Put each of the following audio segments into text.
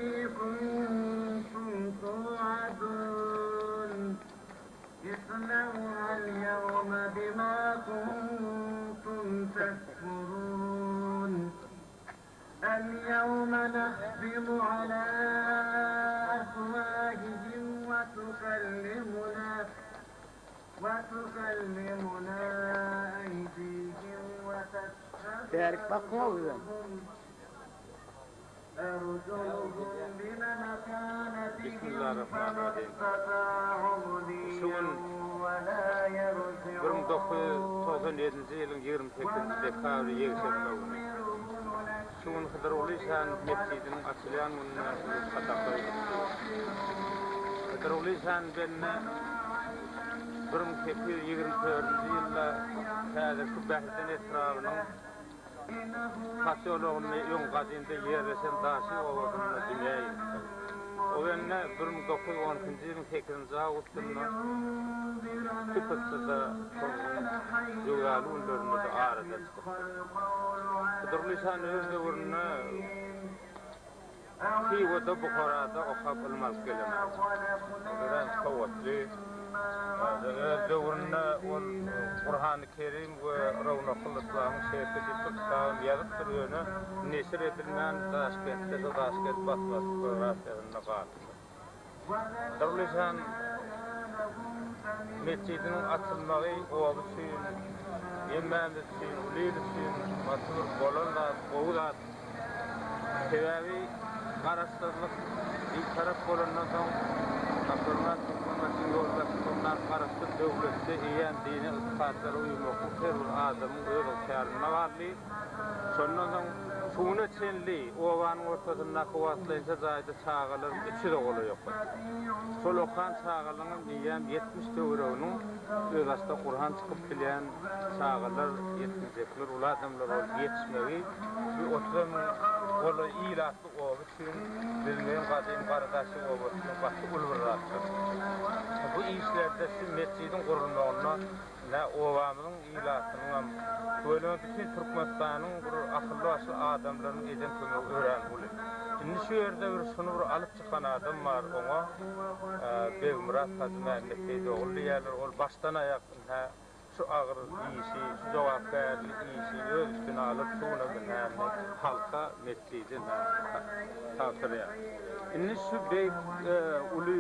التي كنتم توعدون اصلوها اليوم بما كنتم تكفرون اليوم نختم على أفواههم وتكلمنا أيديهم وتشهد أرجلهم بما كانتهم فما استطاعوا مضيا ولا يرجعون 1997 yılın 28 dekabri yekşemine şuun Hıdırolisan Meçidinin açılayan bunun katakları Hıdırolisan benne 1924 yılda təzirki bəhridən etrafının Kasyoloğunu yonqadında yerleşen daşı ovasını dünyaya o yönne 1912 yılın 8. Ağustos'ta Tüpüksüzde yogalı ünlörünü de ağrıda çıktı. Hıdırlisan özde vurunu Kiyivada Bukhara'da okap olmaz gelemez. Öğren kavatlı özde vurunu Kur'an-ı Kerim ve Ravnakul İslam'ın şehirde Türkistan yazıp duruyorunu nesir edilmeyen Daşkent'te de Daşkent Batbası Rasyalarına bağlı. Hıdırlisan Meçidinin açılmağı oğlu suyun, yemeğimiz suyun, uliyli suyun, matılır bolanlar, oğular, sebebi karıştırılıp bir taraf bolanlar son, kapırlar, tutmamasın yolda tutumlar karıştır, devlette iyen dini ıspatları uyumaklı her bir adamın öyle kârına varlı, sonradan suyunu çenli, ovanın ortasında kuvvetlayınca zayda çağılır, içi de oluyor. Sol okan çağılının diyem 70 €'nun öğasta Kur'an çıkıp bilen çağılır, yetmeyecekler, ulu adamlar yetişmeyi bir oturamın olu iyilatlı oğlu için bilmeyen kadim kardeşi oğlusunu baktı ulvurlattı. Bu işlerde şu mescidin kurulmağına ne ovamının iyilatının böyle bütün Türkmenistan'ın akıllı başlı adamların eden kömür öğren ulu. Şimdi şu yerde bir sunu alıp çıkan adam var ona Begmurat Hacı Mehmet'teydi oğlu yerler, ol baştan ayak şu ağır iyisi, şu cevapkarlı iyisi öz üstüne alıp şuna halka mescidin tavsiye. Şimdi şu beyt ulu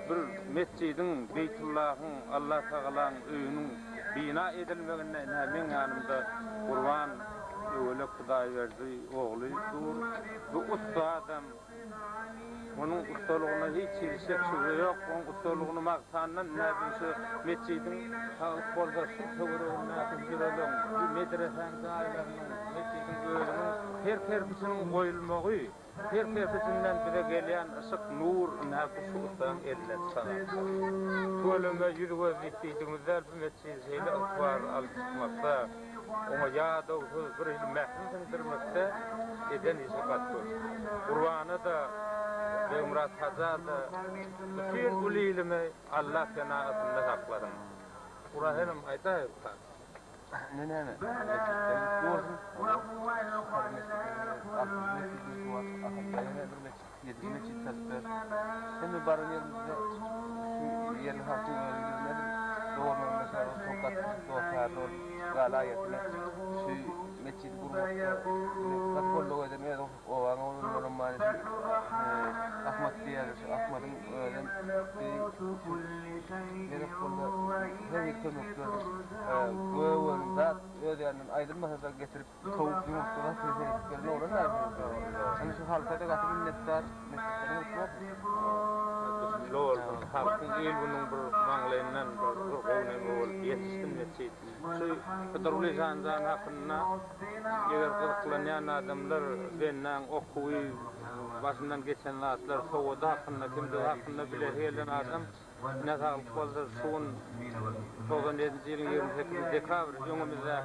bir mescidin, Beytullah'ın, Allah Teala'nın öyünün bina edilmeğine hemen yanımda Kurban öyle Kuday verdi oğlu dur. Bu usta adam onun ustalığına hiç çelişecek şey yok. Onun ustalığını maktanından ne bilse mescidin kolda su tavırına kızgıralım. Bir medresen dairelerinin, mescidin öğünün her kerpisinin koyulmağı, her kerpisinden bire gelen ışık nur nefisi ustan eline sana. Tuğulunda yüz göz ettiğimizler bir mescidiyle ısvar alıp çıkmakta. Ona ya da bir ilmehsin sındırmakta eden işi kattı. Kurbanı da Murat Haza da bütün ulu ilimi Allah kenaatında sakladım. Kur'an'ım ayta Ne? Şimdi barın yerimizde yerin halkın öğrenimleri doğrudan mesela tokat, doğru, galayetine şu mescid kurmakta katkolluğu edemiyor o an onun manisi Ahmet diğer Ahmet'in öğren gerek konuda her yıkılmakta göğünde ödeyenin aydınmasa getirip tavuk yumurtalar sözlerine oranlar yani şu halka da katı minnettar mescidlerin lol halkın ilmunun bir manglayından bir qo'ynan ol yetishdim mescid shu Hıdırlisan hakkında eğer kılıklanan adamlar benden okuyu başından geçen atlar soğuda hakkında kimde hakkında bile helen adam ne sağlık olsa şuun 97 yılın 28 dekabr yönümüzde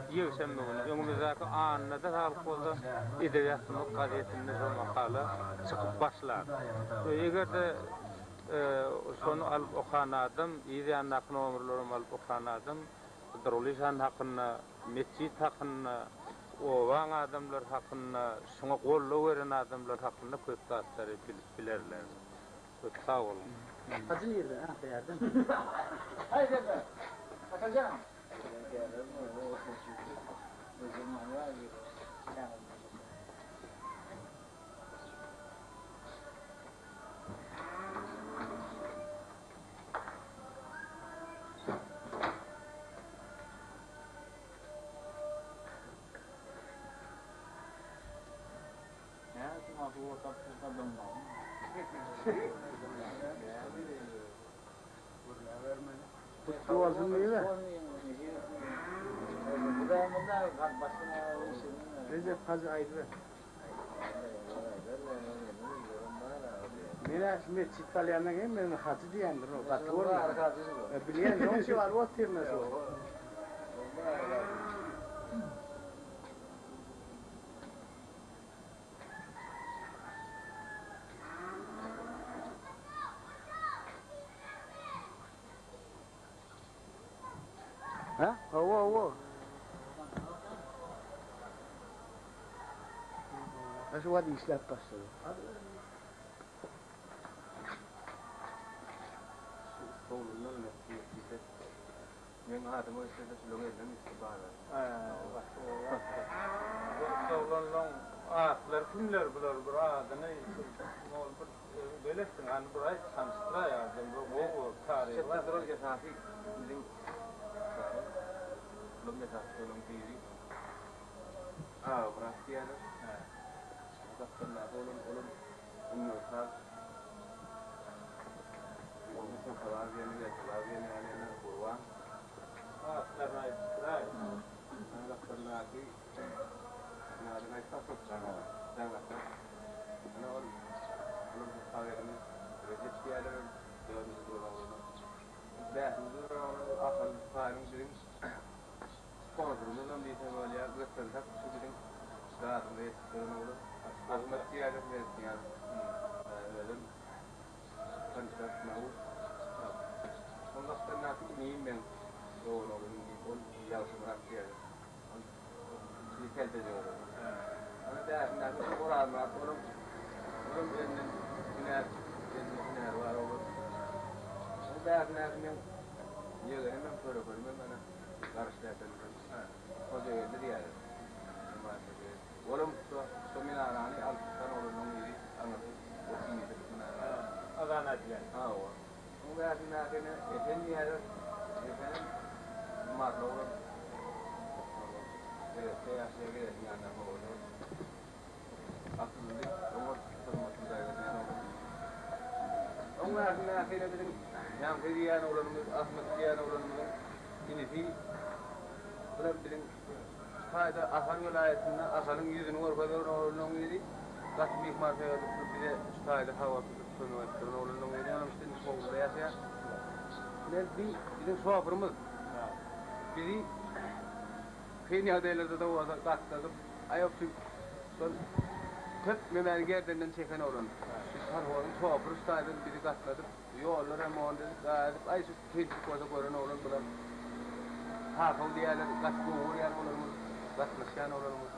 yönümüzdeki anında da sağlık olsa edebiyatının gazetinde şu makale çıkıp başlar. Eğer de sonu alıp okanadım, iyice nakın ömürlerim alıp okanadım. Hıdırlisan hakkında, mescid hakkında, owan adamlar hakkında, şuna golluk veren adamlar hakkında köp zatları bilerler. Çok sağ olun. Hacı nerede? Ha, beğendim. Haydi be. Bakacağım. Tuttu olsun meyve. Recep Hacı Aydın. Mene şimdi çiftalayandan hem ben hacı diyendir o. Katı olur. Bileyen yok şey var o tirmesi o. Ha? Hava. Nasıl var işler başladı? Stoğundan mesleği men adamı istedi slogandan istibara. Sağlanlan atlar kimler bular bir adını belirtin hani burayı tanıştıra yardım bu tarihi var. Çetin rolge safi bizim lomne safi olum tiri. Bırak diyelim. Bakırlar olum ünlü saf. Onun kadar yeni alene kurban. Atlarına yetiştiray. Bakırlar ki ne çok sana. Ana olum saverini Recep diyelim. Dördüncü dolarını. Beşinci dolarını akıl failin birin sponsorumuzdan bir tane ya gösterdik şu birin dağıtında yetiştiren olur. Ahmet diyelim versin yani. Öyle konuşmak mağul. Ondan sonra nasıl neyim ben doğru olun ol yavşu bırak diyelim. Bir kelde diyorum. Ama dersinden bir oran var. Onun birinden günler var olur. O dersinden ben yığın hemen koyarım bana karıştırdım. O da öyle diyelim. Oğlum sominarani altıdan oğlunun yeri anlatır. O kimisi sominarani. Adana diyen. O. O dersinden efendi yer. Efendim marla olur. Evet, seyahsiye gidelim yandan olur. Aklımda umut tutmasında yani olur. O dersinden dedim. Yan diyen oğlunumuz, Ahmet diyen oğlunumuz. Kimisi bulan dedim. Hayda Asan vilayetinden Asan'ın yüzünü orkadan oğlunun yeri. Katmik markaya bize hayda hava tutup oğlunun yeri. Onun işte soğukta yaşayan. Bizim soğukurumuz. Bizi Kenya değerlerde de o katladım. Ayakçı son kıt memeli gerdenden çeken oğlun. Biz harhoğun soğukuruz saydım bizi katladım. Yollar hem oğlun dedik. Ay şu kıyıcık koza koyun oğlun bulan. Hafal diyeler katkı uğrayan oğlunumuz. Katlaşan oğlunumuz.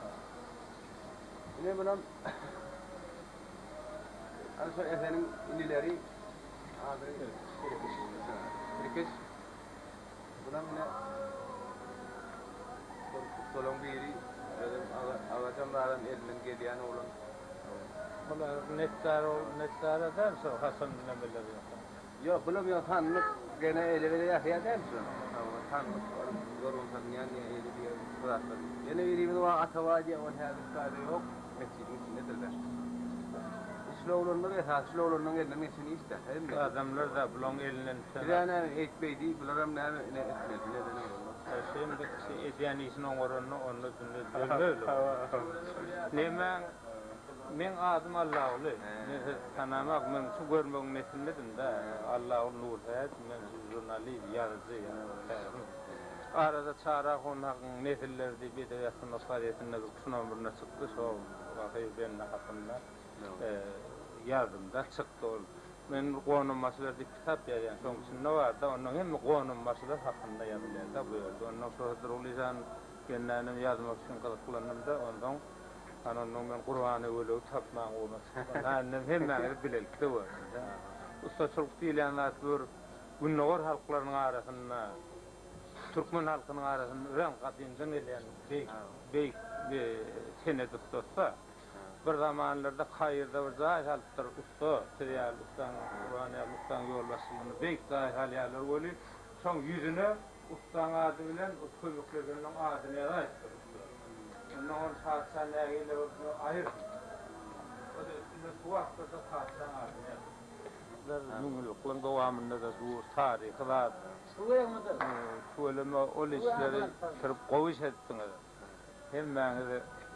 Ne bulan? Hani sonra efendim inileri ağzını Birkeş bulan yine solon biri ağacamlardan elinden geliyen oğlun. Bunlar nettar ederse Hasan'la bilir. Yok bulam yok tanrılık gene ele yaşaya dersin. Tanrılık yorulsan yani eli diye bırakır. Yine birimiz var atava diye on her bir yok. Mescidin içindedir de. Şloğulunun esas şloğulunun elinden geçini ister. Adamlar da bulon elinden Bir tane etmeydi, bularım ne etmedi, ne olur. Şimdi ediyen işin oranını onu dinledim. Men adım Allah'lı. Tanımak men şu görmek nesilmedim de Allah'ın nur hayat men jurnalist yazıcı arada çara konakın nesillerde bir de yakın faaliyetinde şuna birine çıktı şu vakayı ben hakkında yardımda çıktı ol. Men qonun masalar dip kitap yazan soň içinde var da onun hem qonun masalar hakkında yazılýar da bu ýerde. Ondan sonra durulýan Kendim yazmak için kılıklandım da ondan onun ben Kur'an'ı öyle tapmağım olmaz. Annem hemen bilelikte var. Usta çok diyenler bir Günnogor halklarının arasında Türkmen halkının arasında renk katıyıncan eleyen beyk sene tutsa bir zamanlarda hayırda bir zahir halıptır usta, Siriyal ustan, Kur'an-ı ustan yol basılını beyk zahir halyalar oluyor. Son yüzüne ustan adı bilen kömüklerinin adını yazmıştır. Ondan saatsan neyle ayır. O da üstünde tuvakta da saatsan adını yazmıştır. Nungulukların devamında da bu tarihı var. Söyleme o işleri kırıp kovuş ettiniz. Hem bana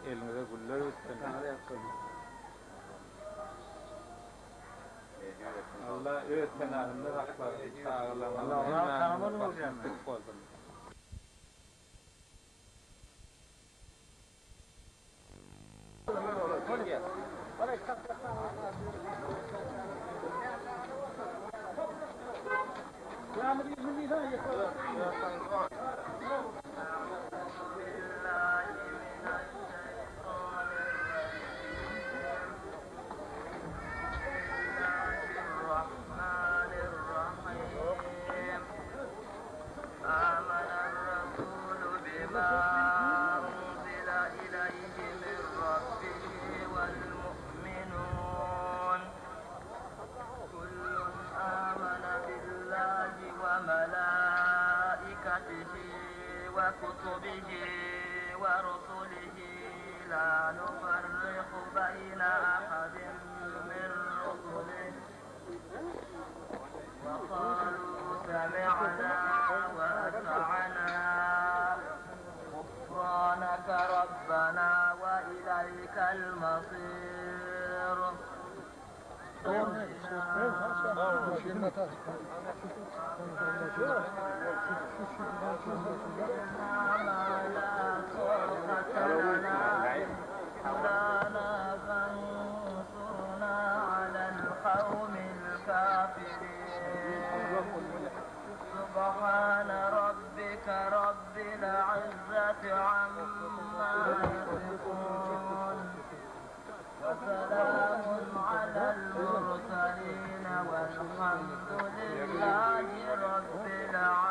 elinize güller üstüne. Allah öğretmen ağında haklar sağlarına. Allah tanımanı olacağım. وكتبه ورسله لا نفرق بين أحد من رسله وقالوا سمعنا وأطعنا غفرانك ربنا وإليك المصير فانصرنا على القوم الكافرين سبحان ربك رب العزة عما يصفون وسلام على المرسلين والحمد لله رب العالمين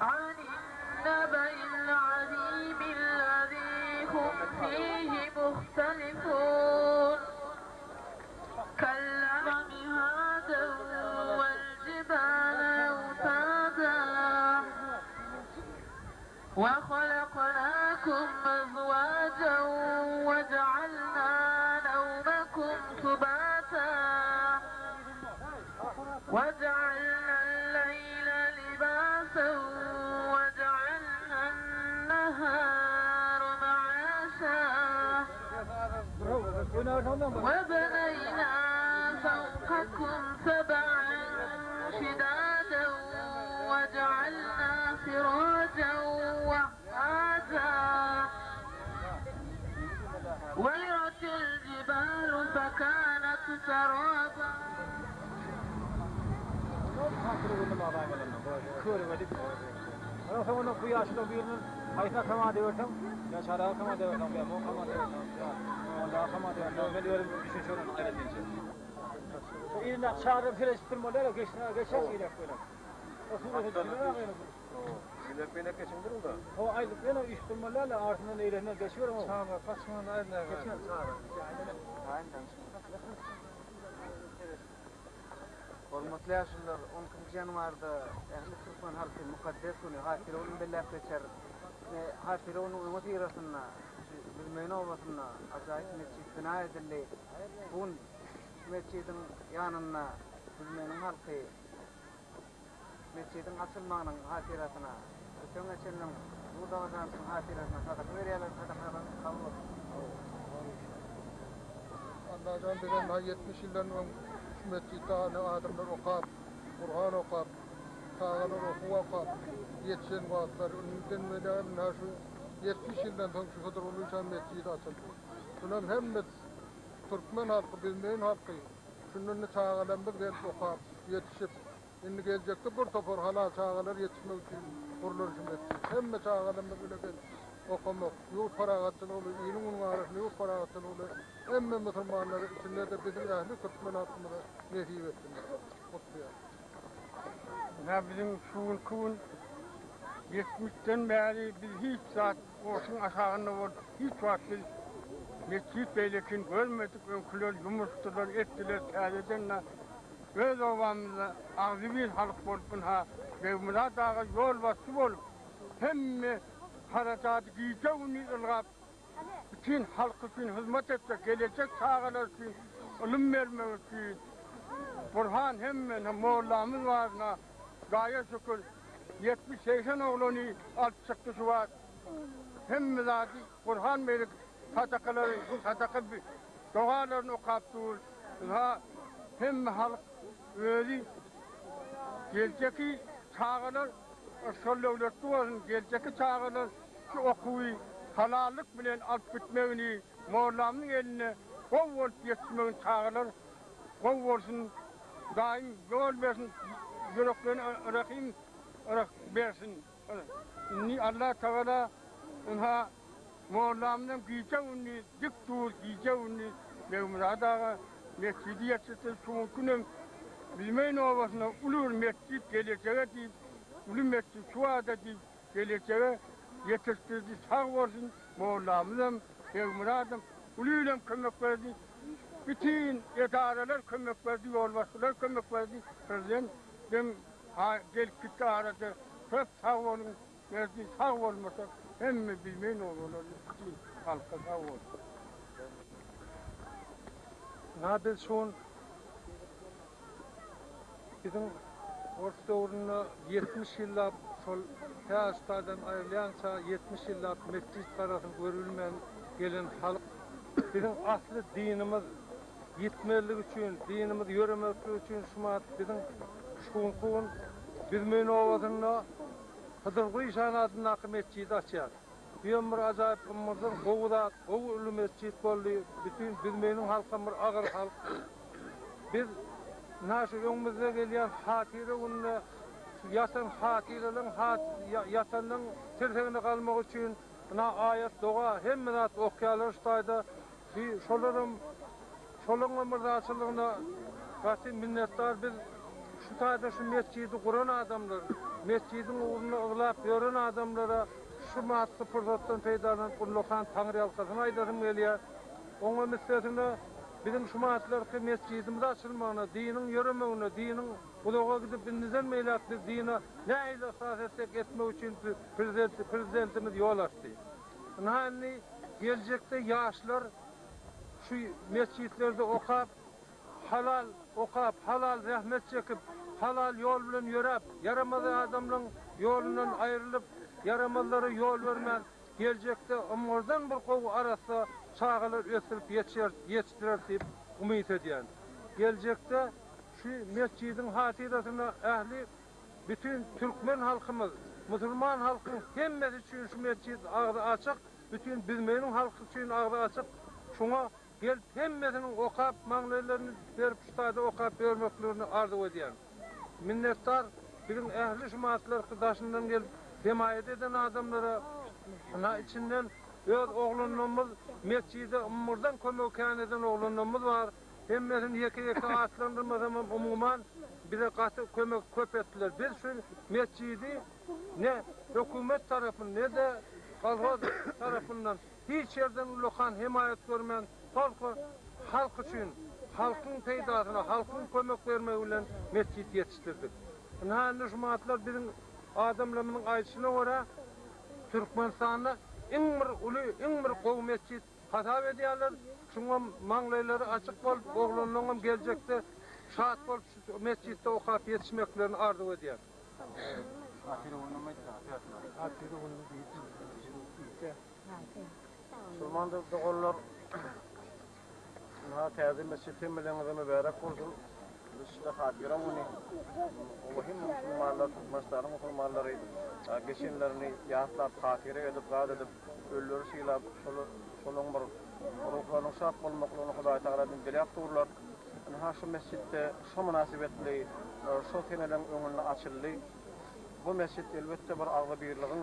عن النبأ العظيم الذي هم فيه مختلفون كالعظم مهادا والجبال أوتادا وخلقناكم أزواجا وجعلنا نومكم سباتا وجعلنا الليل لباسا وجعلنا النهار معاشا وبنينا فوقكم سبعا شدادا وجعلنا سراجا وهاجا ويرت الجبال فكانت سرابا İlla çağırıp fileştir model geçer ile böyle. Bilek geçindir o da. O aylık yana iş bulmalarla ardından eğlenme geçiyor ama. Tamam, kaçmanın ayrına. Geçiyor çağırır. Hormatly yaşlılar 12 yanvarda ehli Türkmen halkı mukaddes günü hafire onun billah geçer. Hafire onun umut irasına bilmeyin olmasına acayip mescid bina edildi. Bun mescidin yanına bilmenin halkı mescidin açılmağının hatirasına bütün açılmanın bu dağdan hatirasına fakat veriyorlar sadakalar kabul. Allah'tan bilen 70 yılların mescid tane adamlar okap, Kur'an okap, tağalar okap, yetişen vaatlar. Ondan beri naşı 70 yıldan sonra şu kadar oluşan mescid açıldı. Bunun hem Türkmen halkı, bilmeyen halkı, şunun tağalarında gelip okap, yetişip, şimdi gelecekte bir topar hala tağalar yetişmek için kurulur şu mescid. Hem tağalarında bile gelip okumak, yurt parağatın olur, iyinin arasında yurt parağatın olur. Emme Müslümanlar içinde de bizim ehli Türkmen halkımıza nesip etsinler. Mutluya. Ya bizim şuun kuvun 70'ten beri biz hiç saat olsun aşağında var, hiç vakti mescid beylekin görmedik, önküler yumuştular, ettiler, teyzedenler. Öz ovamızda ağzı bir halk bolup ha, ve Murat Ağa yol bastı bolup, hem harekatı giyce uni ılgap, bütün halk için hizmet edecek, gelecek çağlar için, ilim vermek için, Burhan hem Moğollamız var, gaye şükür, 70-80 oğlunu alt çıktı şu var. Hem zaten Burhan verip sadakaları, sadaka doğalarını okaptır. Hem halk özü gelecek çağlar, şöllevletli olsun, gelecek çağlar şu okuyu halallık bilen alt bitmeyini, Moğollamın eline kov olup yetişmeyin çağlar, kov olsun, daim yol versin, yüreklerini ırakayım, versin. Allah Teala ona Moğollamın giyce unni, dik dur giyce unni, Mevmurad Ağa mescidi yetişti, şu günüm bilmeyin ovasına ulur mescid geleceğe deyip, ulur mescid şu adet deyip geleceğe yetiştirdi, sağ olsun Moğollamızım, Mevmurad'ım, uluyla kömek verdi. Bütün idareler kömek verdi, yolbaşçılar kömek verdi. Prezident dem gelip gitti aradı. Hep sağ olun verdi, sağ olmasa hem mi bilmeyin olurlar. Bütün halka sağ olun. Biz şu bizim orta doğrunu 70 yıllar sol teastardan ayrılansa 70 yıllar mescid tarafı görülmeyen gelen halk bizim aslı dinimiz yitmelik için, dinimiz yöremek için şumat bizim şunkun bilmeyen ovasında Hıdırgı İşan adına mescid açar. Bir acayip kımırdan Goğu'da, Goğu ülü mescid oldu. Bütün bilmeyenin halkımız ağır halk. Biz naşı önümüzde gelen hatire gününe yatan hatirelerin, yatanın tertengine kalmak için ayet, doğa, hem okuyalar ustaydı. Şolun ömürde açıldığına minnettar biz şu taýda şu mescidi kuran adamlar, mescidin uğruna ıglap ýören adamlara şu matly pursatdan peýdalanyp Gullohan Taňry ýalkasyny aýdadym gelýär. Oňa misletine bizim şu matlarky mescidimiz açylmagyna, diniň ýöremegine, diniň ulaga gidip bizden meýlap biz dine näýle esas etsek etmek üçin prezidentimiz ýol açdy. Näni geljekde ýaşlar şu mescitlerde okap, halal rahmet çekip, halal yol bilen ýörep, yaramaz adamlaryň ýolundan aýrylyp, yaramazlara yol vermän, geljekde umurdan bir gowy arasy çağılar ösürüp yetiştirer diýip umyt edýän. Geljekde şu mescidin hatirasyna ähli bütün Türkmen halkymyz, musulman halkyň hemmesi üçin şu mescid agdy açyk, bütün bilmeýän halky üçin agdy açyk. Şoňa gelip hemmesinin okap maňlaýlaryny berip şu taýda okap bermeklerini arzu edýän. Minnettar bizim ähli şumatlar daşyndan gelip himayet eden adamlara, ana içinden öz oğlunumuz mescide umurdan kömekän eden oğlunumuz var. Hemmesini yeke atlandyrmasam umuman bize gaty kömek köp etdiler. Biz şu mescidi ne hökümet tarapyndan ne de kolhoz tarapyndan hiç yerden ulukan himayet görmän, halk üçin, halkyň peýdasyna, halkyň kömek bermegi bilen mescid ýetişdirdik. Näme şumatlar bizim adamlarynyň aýdyşyna görä Türkmenistanda iň bir gowy mescid hasap edýärler. Şoňa maňlaýlary açyk bolup, oglanyňam geljekde şat bolup şu mescidde okap ýetişmeklerini arzu edýär. Musulmanlar dogollar ha täze mescidin bilen mübarek bolsun. Biz de hatira muni. O hem musulmanlar, Türkmenistan musulmanlary geçenlerini ýatlap hatira edip, gad edip, ölleri şylap, şolun bir ruhlarını sap bolmaklaryny Hudaý Taaladan dilek durlar. Ha şu mescidde şu münasibetli şu teneden öňünde açyldy. Bu mescid elbette bir agly birligiň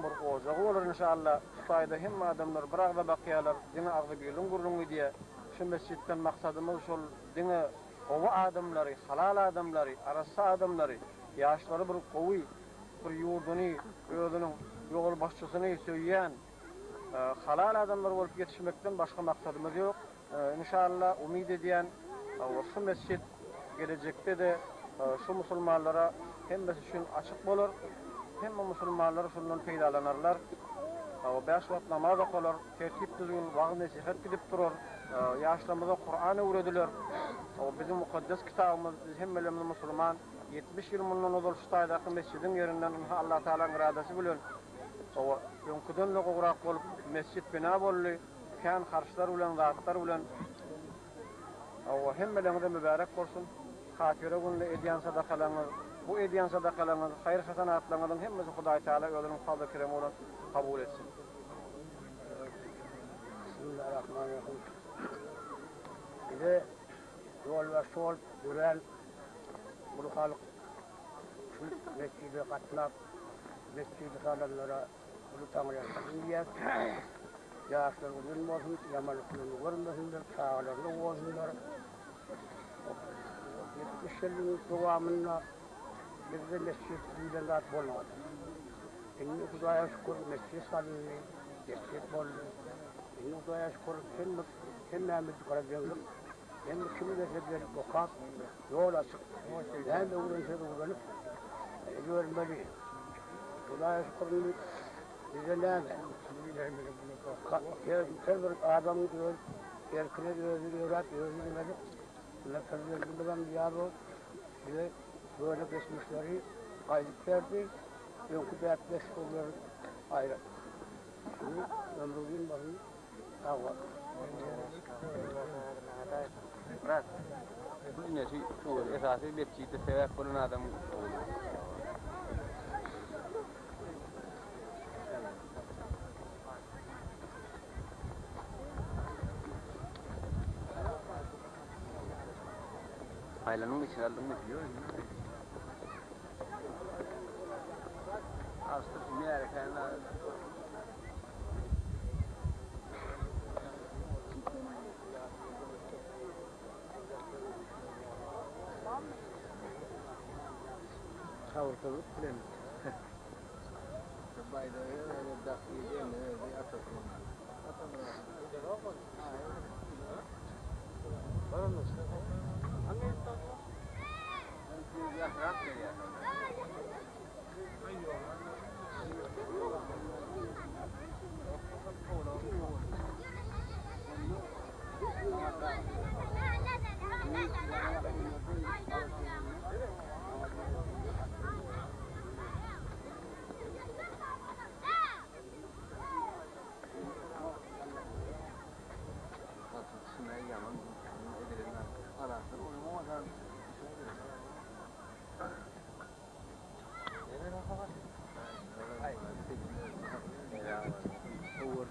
bir ojagy bolar inşallah. Hudaýda hem adamlar bir agda bakýarlar, diňe agly birligiň gurulmagy diýe. Şu mescidden maksadymyz şol diňe owa adamlary, halal adamlary, arasa adamlary, ýaşlary bir gowy, bir ýurduny, özüniň ýol başçysyny söýýän halal adamlar bolup ýetişmekden başga maksadymyz ýok. İnşallah umyt edýän şu mescid gelecekde de şu musulmanlara hemmesi üçin açyk bolar. Hem musulmanlar şundan peýdalanarlar. Beş wagt namaz okular, tertip düzgün wagt nesihat edip durar. Ýaşlarymyza Qur'an öwrediler. Bizim mukaddes kitabymyz hemmelerimiz musulman 70 ýyl mundan ozal şu taýdaky mescidin ýerinden Allah Taalaň iradesi bilen ýönküden gowrak bolup mescid bina boldy. Kan harçlar bilen, zatlar bilen hemmelerimize mübarek bolsun. Hatira günde edýän sadakalaryňyz, bu edýän sadakalaryňyz, haýr hasanatlaryňyň hemmesi Hudaý Taala özüniň fazla keremi bilen kabul etsin. Bismillahirrahmanirrahim. Bize yol ve sol gören bu halk şu mescide katılap mescide kalanlara bunu Taňryň ýa ýaşlar bilen bolsun, ýamanlyklaryny görmesinler, çağlarly bolsunlar. 70 yılın dowamında bizde mescid bilenler bolmadı. Şimdi Hudaýa şükür mescid salındı, mescid boldu. Şimdi Hudaýa şükür kendimiz garadyalım. Hem kimi de okap, yol açık. Hem de uğranıp görmeli. Hudaýa şükür bize näme? Her bir adam gör, erkine özünü Lafazlarını bilen diyarı bize böyle geçmişleri kaydık verdi. Yoksa dertleş olur ayrı. Şimdi ömrümün bakın hava. Bırak. Bu ne şey? Bu esası mescidde sebep olan adam. Ailenin içine aldım mı biliyor musun? Aslında bir erken Atılıp bilen. Bayda öyle dakika değil mi? Öyle atasın.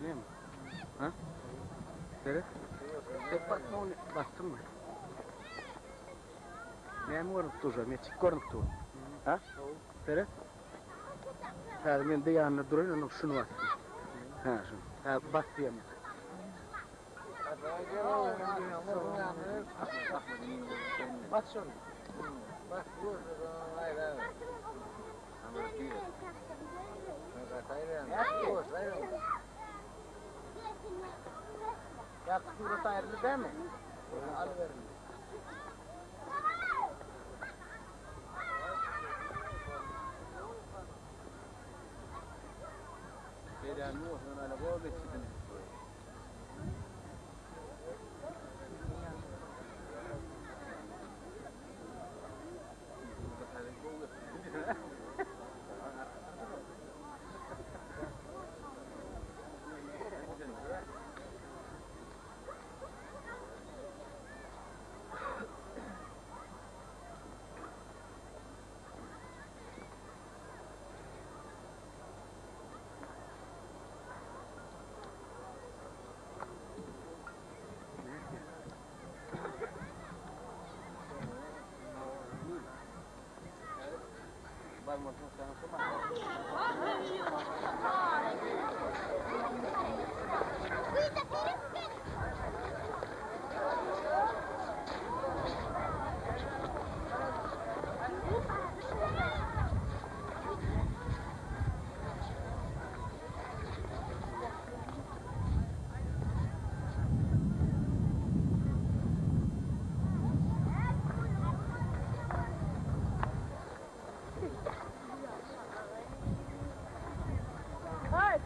Değil mi? Ha? Nereye? Tek bakma onu bastın mı? Ne mi görüntü tuğsa? Ne çık görüntü tuğ? Ha? Nereye? Ha, ben de yanına duruyorum, şunu bastım. Ha, şunu. Ha, bastı yanına. Bas şunu. Bas vur. Hayır hayır. Ama değil. Ya kuru tayarlı değil mi? Alıverin. Beden mi olsun öyle bu geçidin.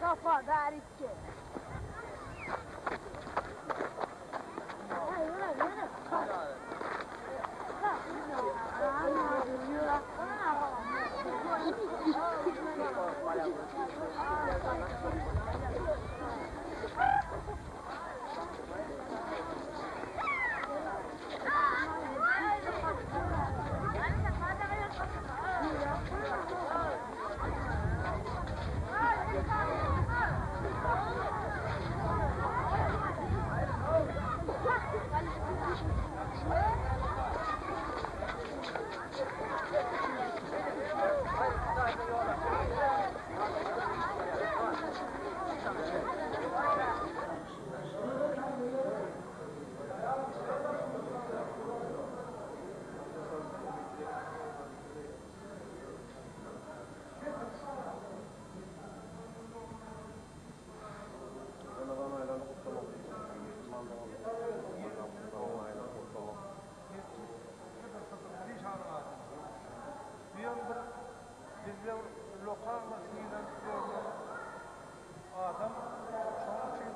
Kafa darıçı. Adam çoğu şey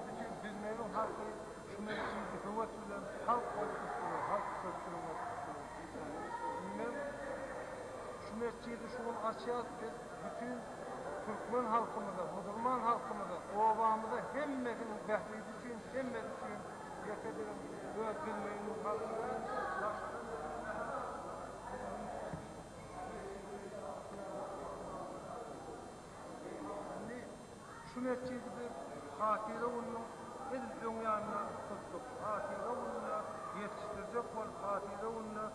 bilmeyen halkı şu mesleği hüvetiyle halk politikası, halk sözcülüğü bilmem şu mesleği şunun açığa biz bütün Türkmen halkımıza, Müslüman halkımıza, ovamıza hemmetin behriydi için, hemmetin için yeterim ve bilmeyen halkımıza şu mesleği bir hatire onun el yanına tuttuk. Hatire onunla yetiştirecek ol, hatire onunla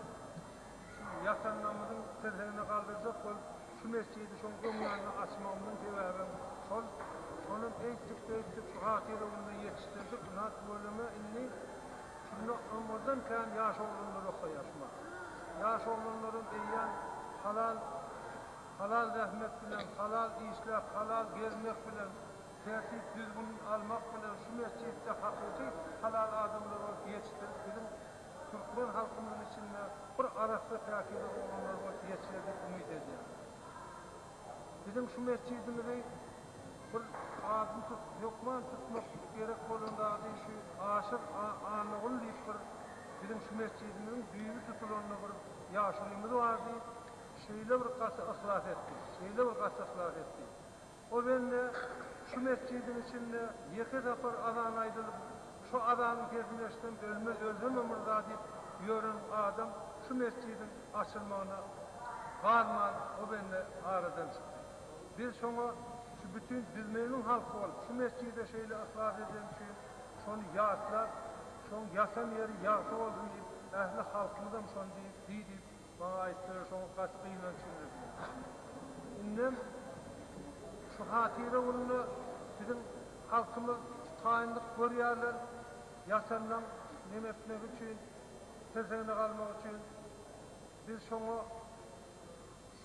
yatanlarımızın sırrını kaldıracak ol. Şu mesleği şu yanına açmamızın sebebim sol. Onun eğittik şu hatire onunla yetiştirdik. Nat bölümü inni şunu ömürden kan yaş oğlunları yaşamak. Yaş oğlunların eğen halal halal rahmet bilen, halal işler, halal gezmek bilen, tertip düzgün almak bilen şu mescitte hakiki halal adamlar olup yetiştirip bizim Türkmen halkımızın içinde bir arası fakirler olanlar olup yetiştirdik ümit ediyorum. Bizim şu mescidimizi bir adım tut, yokman tutmak gerek bolunda şu aşık anlıqın deyip bir bizim şu mescidimizin büyüğü tutulanına bir yaşılığımız vardı. Şeyle bir kası ıslah etti. Şeyle bir kası ıslah etti. O benimle şu mescidin içinde yeki defa adan aydılıp şu adanın kesinleştim öldüm ömürda deyip yörün adam şu mescidin açılmağına varmaz. O benimle aradan çıktı. Biz sonra şu bütün bilmeyenin halkı olup şu mescide şeyle ıslah edelim için şunu yaşlar, şunu yasam yeri yaşa olsun deyip ehli halkımızdan şunu deyip bana aitleri şunu katkıyla çürürdüm. İnnem şu hatire onu bizim halkımız tayinlik görüyorlar, yasandan nem etmek için, tezene kalmak için biz şunu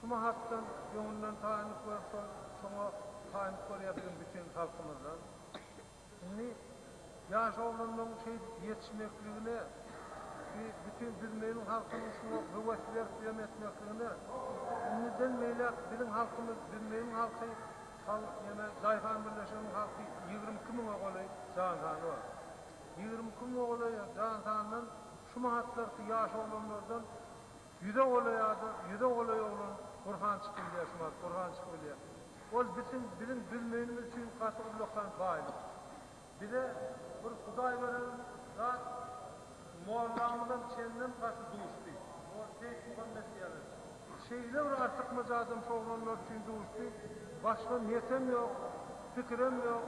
şu mahattan yönünden tayinlik görüp şunu tayinlik görüyorlar bütün halkımızdan. Şimdi yaş oğlanların yetişmekliğine bütün bilmeyenin halkının şunu kuvvetler kıyam etmekliğine ümiden meylak bizim halkımız bilmeyenin halkı Zayhan Birleşen'in halkı 22 bin oğulay cansanı var. 22 bin oğulay cansanından şu mahatlarki yaş oğlanlardan 100 oğulay oğlan Kur'an çıkın diye şu mahat Kur'an çıkın diye. O bizim bilmeyenimiz için katı ulluktan bağlı. Bir de bir Huday veren zat Muallamıdan çenden katı duştu. O tek Muhammed yani. Şeyler artık mıcadım çoğunlar için duştu. Başka niyetim yok, fikrim yok.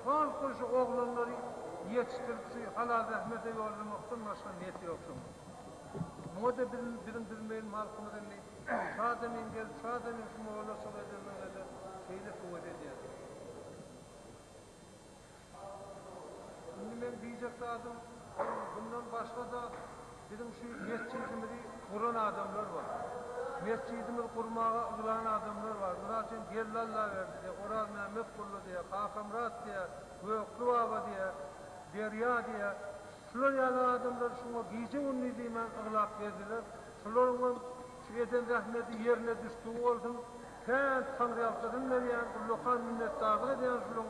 Tam koşu oğlanları yetiştirip şu halal rahmete yollamaktan başka niyeti yok şu. Bu da bizim bilmeyelim halkımızın ne? Şademin gelip şademin şu muğla soğuduğundan da şeyle kuvvet ediyor. Şimdi ben diyecek lazım, bundan başka da bizim şu mescidimizi kuran adamlar var. Mescidimizi kurmağa ulan adamlar var. Bunlar için Gellallah verdi diye, Oral Mehmet Kullu diye, Hakamrat diye, Göklü Baba diye, Derya diye. Şular yalan adamlar şuna giyce unni diyemen ıglak verdiler. Şularının şu eden rahmeti yerine düştüğü olsun. Kent Tanrı yaptırın veriyen, lokan minnettarlık ediyen şunun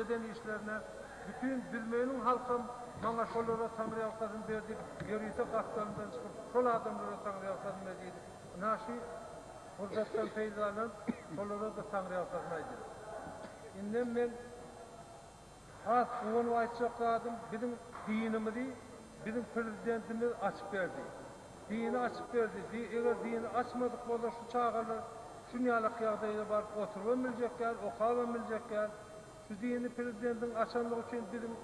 eden işlerine. Bütün bilmeyenin halkım bana şolara Tanrı yaptırın verdi. Geriyse kalklarından çıkıp şol adamlara Tanrı yaptırın verdi. Naşi fırsattan feydalanıp şolara da Tanrı yaptırmaydı. İnden ben has bunu açıkladım. Bizim dinimizi, bizim prezidentimiz açık verdi. Dini açık verdi. Eğer dini açmadık burada şu çağırlar, şu niyalık yağdayla var, oturmamayacaklar, okuyamamayacaklar. Şu dini prezidentin açanlığı için bizim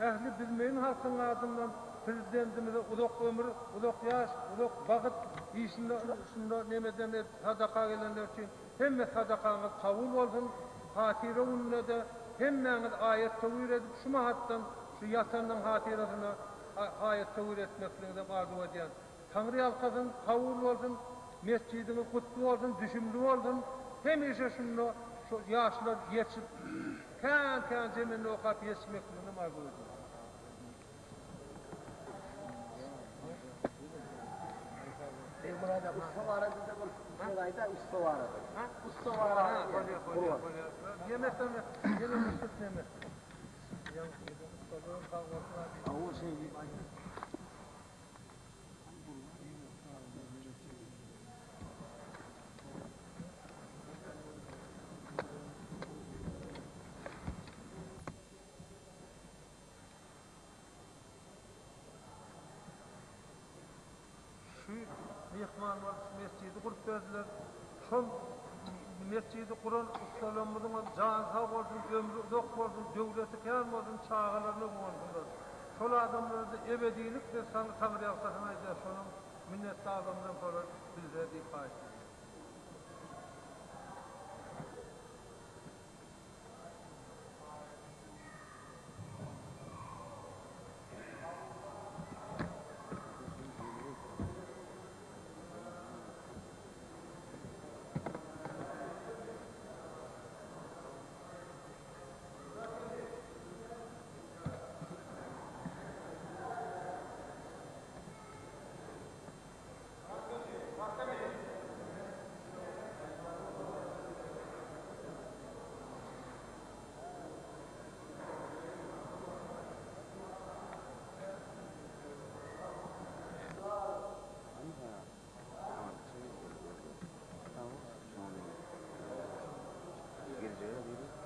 ehli bilmeyen halkın adından prezidentimize uzak ömür, uzak yaş, uzak vakit işinde nemeden sadaka gelenler için hem sadakanız kabul olsun, hatire onunla da hemmeniz ayet tevhir edip şu mahattan, şu yatanın hatiresine ayet tevhir etmekliğinde arzu ediyen. Tanrı halkasın, kabul olsun, mescidini kutlu olsun, düşümlü olsun. Hem işe şunu, şu yaşlar yetişip, kan zeminle okap yetişmekliğinde arzu ediyen. Burada ustavarada da var. Şurada ustavarada. Ustavarada. Yemekten yemek. O şey mehman var, mescidi kurup verdiler. Şol mescidi kuran ustalarımızın can sağ olsun, ömrü uzak olsun, devleti kıyam olsun, çağalarını olsunlar. Şol adamları da ebedilik ve Tanrı yapsasına ediyor. Şolun minnettarlığından sonra bizlere de ifade ediyor.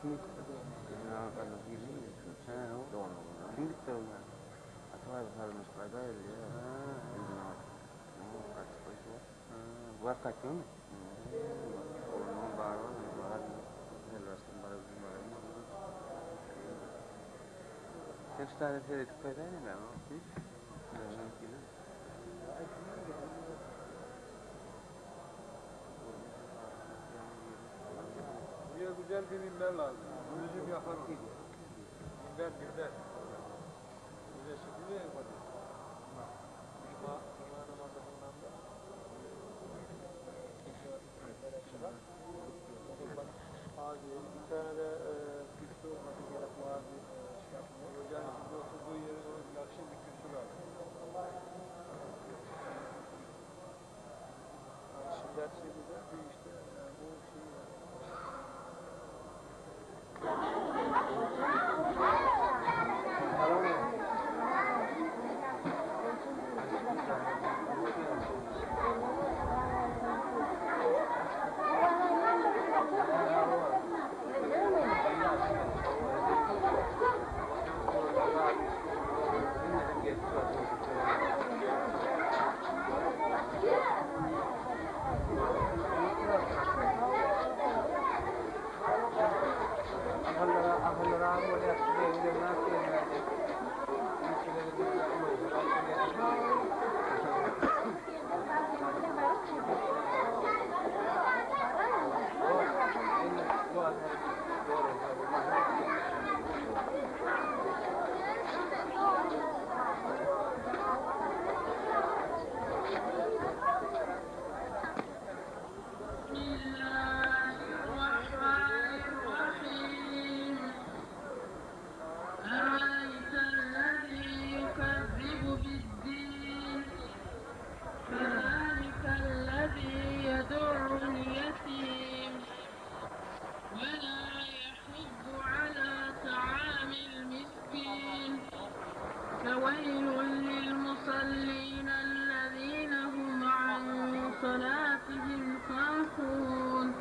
mi? Ya ben nasıl gireyim? He o. Doğru. Kim gitti onlar? Atay sarmış kadaydı ya. Kaç koydu var? Var kaçıyor mu? Onun var var. Helvasın var bizim var. Tek tane seyredip koydaydı mı? Hiç. Buraya güzel bir minber lazım. Yüzüm yakar onu. Minber. Bize şimdi ne yapalım? Cuma namazı kılınanda. Bir tane de kürsü olması gerek var. Yani şimdi oturduğu yere doğru yakışır bir kürsü lazım. Şimdi dersi güzel bir işte bu şeyi فويل للمصلين الذين هم عن صلاتهم ساهون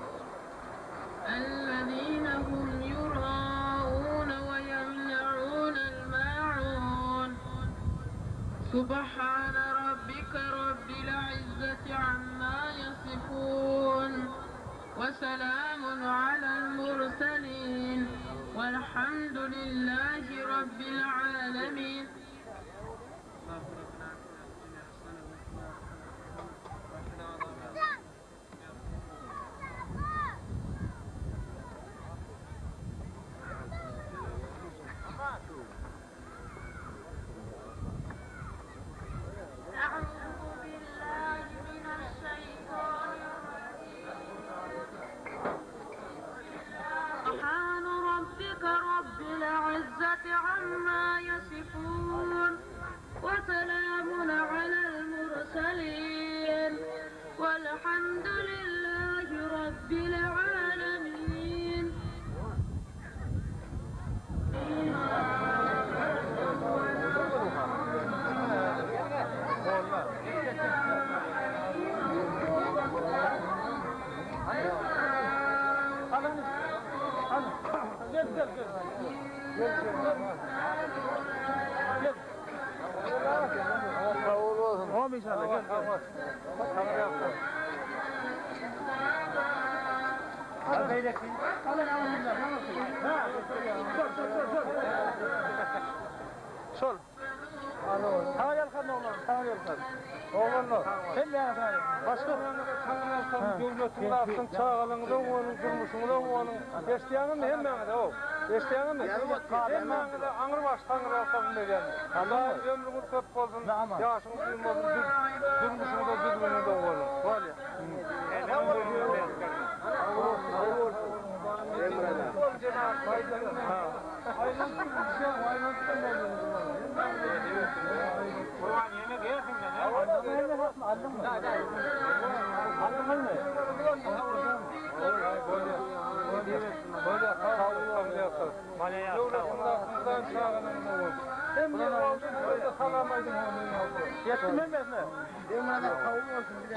الذين هم يراءون ويمنعون الماعون سبحان ربك رب العزة عما يصفون وسلام على المرسلين والحمد لله رب العالمين. سبحان ربك رب العزة عما يصفون وسلام على المرسلين والحمد لله رب العالمين. Sol. Sana gel kadın oğlan. Sana gel kadın. Oğlanlar. Sen ne yapıyorsun? Başka. Sana yapsam devletin altın çağalığında onun durmuşunda onun. Bestiyanın hemen de o. Bestiyanın mı? Hemen de anırmaz tanrı alsam ne geldi. Allah ömrümüz köp olsun. Yaşımız büyüm olsun. Durmuşunda düzgününde onun. Var ya. Ne olur? Kurban yemek yersin de ne? Aldın mı? Aldın mı? Böyle kavurlar yapar. Malaya Devletinden çağırınında olur. Hem yer aldın, böyle salamaydım onu. Yetmemez mi? Devmada kavga olsun bir de.